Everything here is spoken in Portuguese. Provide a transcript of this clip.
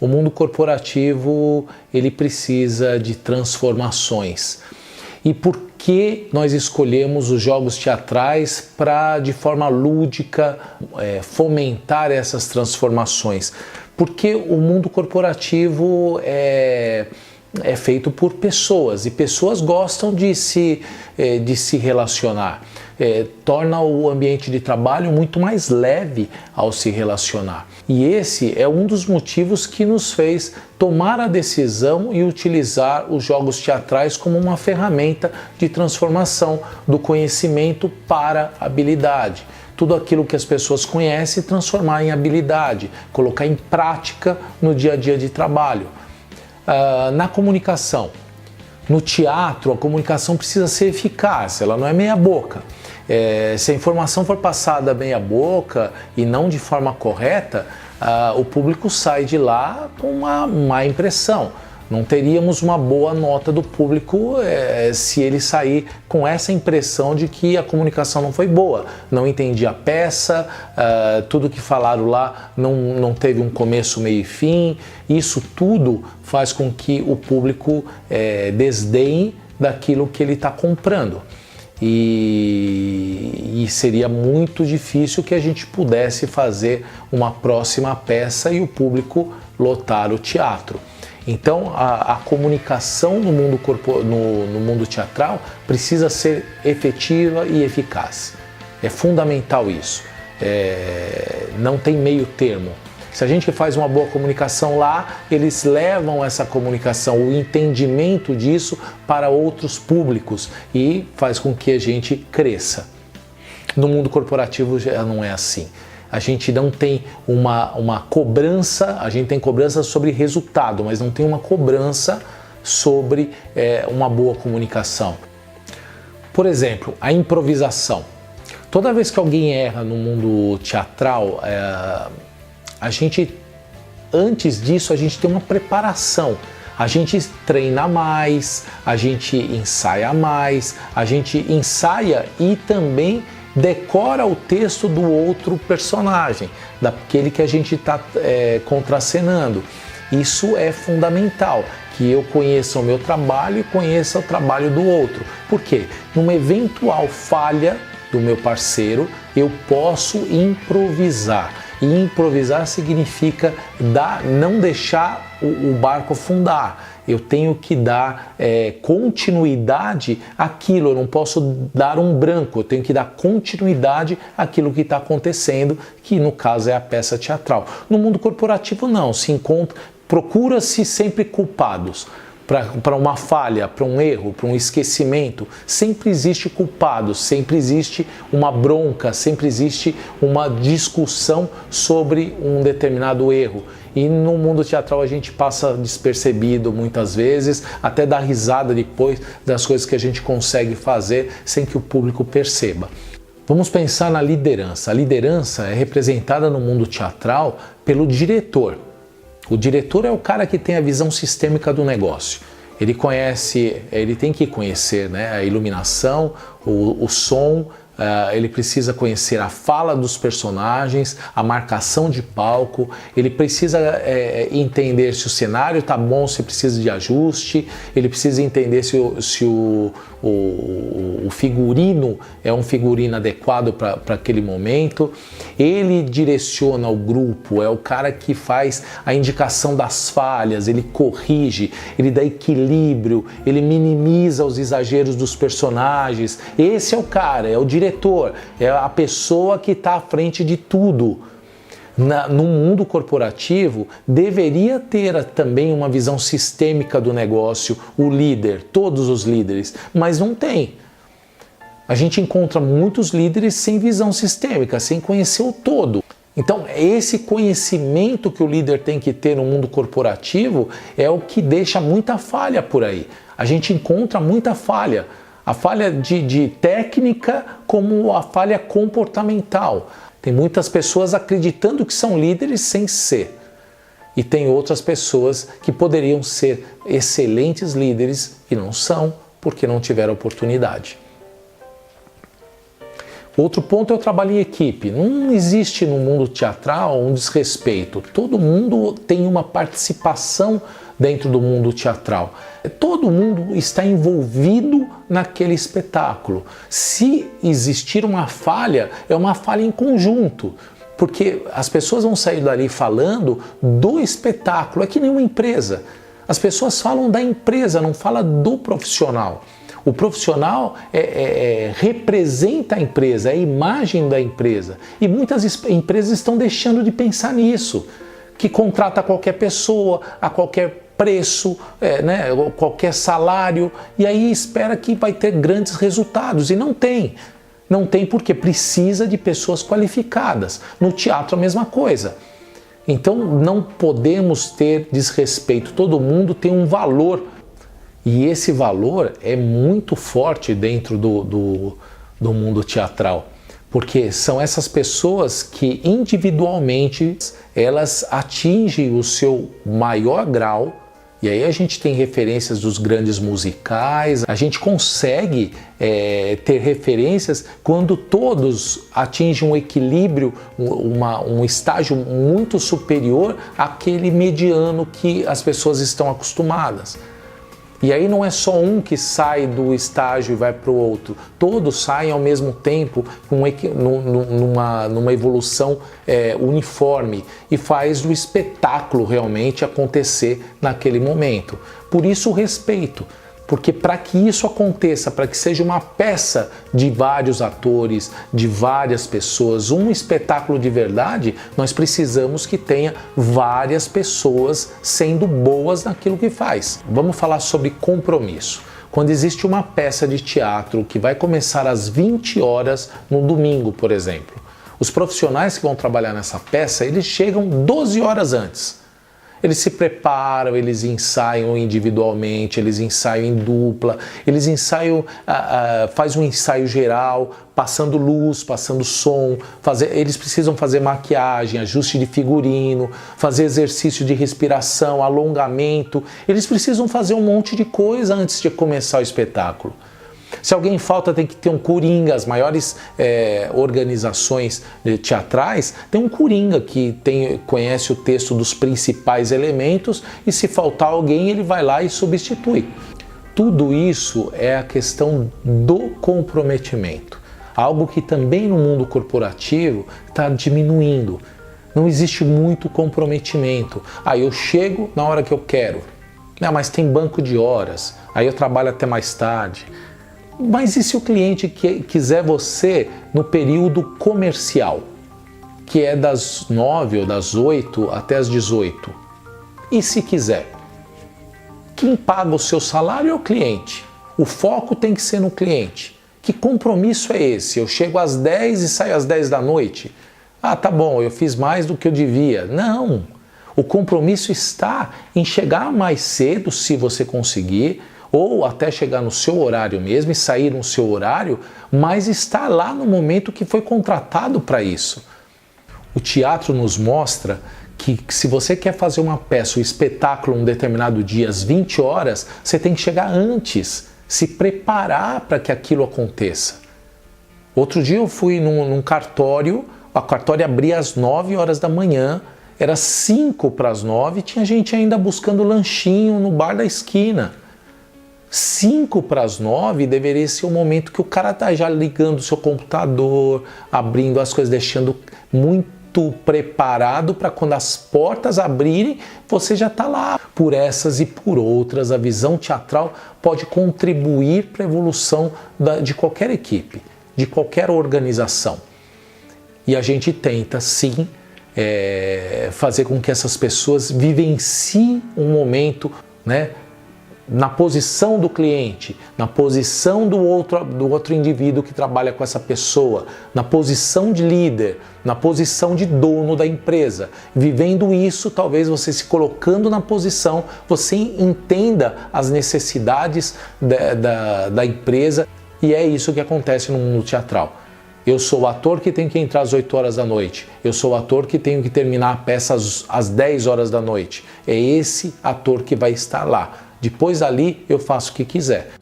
O mundo corporativo, ele precisa de transformações. E por que nós escolhemos os jogos teatrais para, de forma lúdica, fomentar essas transformações? Porque o mundo corporativo é feito por pessoas, e pessoas gostam de se relacionar. Torna o ambiente de trabalho muito mais leve ao se relacionar. E esse é um dos motivos que nos fez tomar a decisão e utilizar os jogos teatrais como uma ferramenta de transformação do conhecimento para habilidade. Tudo aquilo que as pessoas conhecem, transformar em habilidade, colocar em prática no dia a dia de trabalho. Na comunicação, no teatro, a comunicação precisa ser eficaz, ela não é meia boca. Se a informação for passada meia boca e não de forma correta, o público sai de lá com uma má impressão. Não teríamos uma boa nota do público se ele sair com essa impressão de que a comunicação não foi boa, não entendi a peça, tudo que falaram lá não teve um começo, meio e fim. Isso tudo faz com que o público desdenhe daquilo que ele está comprando. E seria muito difícil que a gente pudesse fazer uma próxima peça e o público lotar o teatro. Então a comunicação no mundo teatral precisa ser efetiva e eficaz. É fundamental isso. Não tem meio termo. Se a gente faz uma boa comunicação lá, eles levam essa comunicação, o entendimento disso para outros públicos e faz com que a gente cresça. No mundo corporativo já não é assim. A gente não tem uma cobrança, a gente tem cobrança sobre resultado, mas não tem uma cobrança sobre uma boa comunicação. Por exemplo, a improvisação. Toda vez que alguém erra no mundo teatral, antes disso, a gente tem uma preparação. A gente treina mais, a gente ensaia mais, a gente ensaia e também decora o texto do outro personagem, daquele que a gente está contracenando. Isso é fundamental, que eu conheça o meu trabalho e conheça o trabalho do outro. Por quê? Numa eventual falha do meu parceiro, eu posso improvisar. E improvisar significa não deixar o barco afundar. Eu tenho que dar continuidade àquilo, eu não posso dar um branco, eu tenho que dar continuidade àquilo que está acontecendo, que no caso é a peça teatral. No mundo corporativo não, procura-se sempre culpados. Para uma falha, para um erro, para um esquecimento, sempre existe culpado, sempre existe uma bronca, sempre existe uma discussão sobre um determinado erro. E no mundo teatral a gente passa despercebido muitas vezes, até dá risada depois das coisas que a gente consegue fazer sem que o público perceba. Vamos pensar na liderança. A liderança é representada no mundo teatral pelo diretor. O diretor é o cara que tem a visão sistêmica do negócio. Ele tem que conhecer, né, a iluminação, o som, ele precisa conhecer a fala dos personagens, a marcação de palco, ele precisa entender se o cenário está bom, se precisa de ajuste, ele precisa entender se o figurino é um figurino adequado para aquele momento. Ele direciona o grupo, é o cara que faz a indicação das falhas, ele corrige, ele dá equilíbrio, ele minimiza os exageros dos personagens. Esse é o cara, é o diretor, é a pessoa que está à frente de tudo. No mundo corporativo, deveria ter também uma visão sistêmica do negócio, o líder, todos os líderes, mas não tem. A gente encontra muitos líderes sem visão sistêmica, sem conhecer o todo. Então, esse conhecimento que o líder tem que ter no mundo corporativo é o que deixa muita falha por aí. A gente encontra muita falha. A falha de técnica como a falha comportamental. Tem muitas pessoas acreditando que são líderes sem ser. E tem outras pessoas que poderiam ser excelentes líderes e não são porque não tiveram oportunidade. Outro ponto é o trabalho em equipe. Não existe no mundo teatral um desrespeito. Todo mundo tem uma participação dentro do mundo teatral. Todo mundo está envolvido naquele espetáculo. Se existir uma falha, é uma falha em conjunto. Porque as pessoas vão sair dali falando do espetáculo. É que nem uma empresa. As pessoas falam da empresa, não falam do profissional. O profissional representa a empresa, é a imagem da empresa. E muitas empresas estão deixando de pensar nisso. Que contrata qualquer pessoa, a qualquer preço, qualquer salário, e aí espera que vai ter grandes resultados. E não tem. Não tem porque precisa de pessoas qualificadas. No teatro a mesma coisa. Então não podemos ter desrespeito. Todo mundo tem um valor. E esse valor é muito forte dentro do mundo teatral. Porque são essas pessoas que individualmente elas atingem o seu maior grau. E aí a gente tem referências dos grandes musicais, a gente consegue ter referências quando todos atingem um equilíbrio, um estágio muito superior àquele mediano que as pessoas estão acostumadas. E aí não é só um que sai do estágio e vai para o outro, todos saem ao mesmo tempo numa evolução uniforme e faz o espetáculo realmente acontecer naquele momento. Por isso o respeito, porque para que isso aconteça, para que seja uma peça de vários atores, de várias pessoas, um espetáculo de verdade, nós precisamos que tenha várias pessoas sendo boas naquilo que faz. Vamos falar sobre compromisso. Quando existe uma peça de teatro que vai começar às 20 horas no domingo, por exemplo, os profissionais que vão trabalhar nessa peça, eles chegam 12 horas antes. Eles se preparam, eles ensaiam individualmente, eles ensaiam em dupla, eles ensaiam, faz um ensaio geral, passando luz, passando som, eles precisam fazer maquiagem, ajuste de figurino, fazer exercício de respiração, alongamento, eles precisam fazer um monte de coisa antes de começar o espetáculo. Se alguém falta, tem que ter um coringa. As maiores organizações teatrais tem um coringa que conhece o texto dos principais elementos e se faltar alguém, ele vai lá e substitui. Tudo isso é a questão do comprometimento. Algo que também no mundo corporativo está diminuindo. Não existe muito comprometimento. Aí eu chego na hora que eu quero. Mas tem banco de horas. Aí eu trabalho até mais tarde. Mas e se o cliente quiser você no período comercial, que é das 9 ou das 8 até as 18? E se quiser? Quem paga o seu salário é o cliente. O foco tem que ser no cliente. Que compromisso é esse? Eu chego às 10 e saio às 10 da noite? Ah, tá bom, eu fiz mais do que eu devia. Não! O compromisso está em chegar mais cedo, se você conseguir, ou até chegar no seu horário mesmo e sair no seu horário, mas estar lá no momento que foi contratado para isso. O teatro nos mostra que se você quer fazer uma peça, um espetáculo um determinado dia às 20 horas, você tem que chegar antes, se preparar para que aquilo aconteça. Outro dia eu fui num cartório, a cartório abria às 9 horas da manhã, era 5 para as 9, tinha gente ainda buscando lanchinho no bar da esquina. 5 para as 9 deveria ser o momento que o cara está já ligando o seu computador, abrindo as coisas, deixando muito preparado para quando as portas abrirem, você já está lá. Por essas e por outras, a visão teatral pode contribuir para a evolução de qualquer equipe, de qualquer organização. E a gente tenta, sim, fazer com que essas pessoas vivenciem um momento, na posição do cliente, na posição do outro indivíduo que trabalha com essa pessoa, na posição de líder, na posição de dono da empresa. Vivendo isso, talvez você se colocando na posição, você entenda as necessidades da empresa, e é isso que acontece no mundo teatral. Eu sou o ator que tem que entrar às 8 horas da noite. Eu sou o ator que tenho que terminar a peça às 10 horas da noite. É esse ator que vai estar lá. Depois dali eu faço o que quiser.